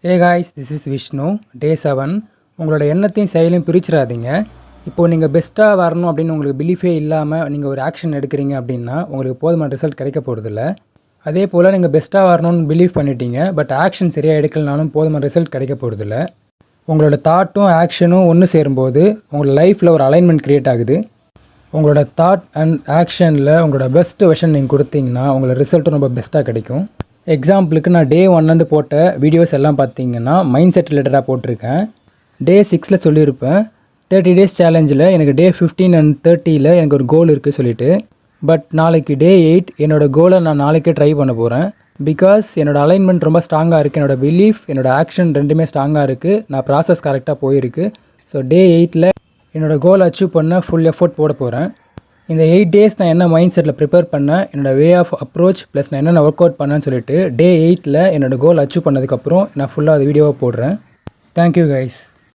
Hey guys, this is Vishnu. Day 7. உங்களோட எண்ணத்தையும் செயலையும் பிரிச்சிடாதீங்க. இப்போது நீங்கள் பெஸ்ட்டாக வரணும் அப்படின்னு உங்களுக்கு பிலீஃபே இல்லாமல் நீங்கள் ஒரு ஆக்ஷன் எடுக்கிறீங்க அப்படின்னா உங்களுக்கு போதுமான ரிசல்ட் கிடைக்க போகிறதில்ல. அதே போல் நீங்கள் பெஸ்ட்டாக வரணும்னு பிலீவ் பண்ணிட்டீங்க, பட் ஆக்ஷன் சரியாக எடுக்கலனாலும் போதுமான ரிசல்ட் கிடைக்க போகிறதில்ல. உங்களோட தாட்டும் ஆக்ஷனும் ஒன்று சேரும்போது உங்களோட லைஃப்பில் ஒரு அலைன்மெண்ட் க்ரியேட் ஆகுது. உங்களோட தாட் அண்ட் ஆக்ஷனில் உங்களோட பெஸ்ட் வெர்ஷன் நீங்கள் கொடுத்தீங்கன்னா உங்களோட ரிசல்ட்டும் ரொம்ப பெஸ்ட்டாக கிடைக்கும். எக்ஸாம்பிளுக்கு நான் டே 1லேருந்து போட்ட வீடியோஸ் எல்லாம் பார்த்தீங்கன்னா மைண்ட் செட் ரிலேட்டடாக போட்டிருக்கேன். டே 6ல் சொல்லியிருப்பேன் 30 days சேலஞ்சில் எனக்கு டே 15 and 30ல் எனக்கு ஒரு கோல் இருக்குது சொல்லிவிட்டு. பட் நாளைக்கு டே 8 என்னோடய கோலை நான் நாளைக்கே ட்ரை பண்ண போகிறேன். பிகாஸ் என்னோடய அலைன்மெண்ட் ரொம்ப ஸ்ட்ராங்காக இருக்குது, என்னோடய பிலீஃப் என்னோடய ஆக்ஷன் ரெண்டுமே ஸ்ட்ராங்காக இருக்குது, நான் ப்ராசஸ் கரெக்டாக போயிருக்கு. ஸோ டே 8ல் என்னோடய கோல் அச்சீவ் பண்ண ஃபுல் எஃபோர்ட் போட போகிறேன். இந்த 8 days நான் என்ன மைண்ட் செட்டில் ப்ரிப்பேர் பண்ணேன், என்னோடய வே ஆஃப் அப்ரோச் ப்ளஸ் நான் என்னென்ன ஒர்க் அவுட் பண்ணேன்னு சொல்லிட்டு டே 8ல் என்னோடய கோல் அச்சீவ் பண்ணதுக்கப்புறம் நான் ஃபுல்லாக அது வீடியோவாக போடுறேன். Thank you guys.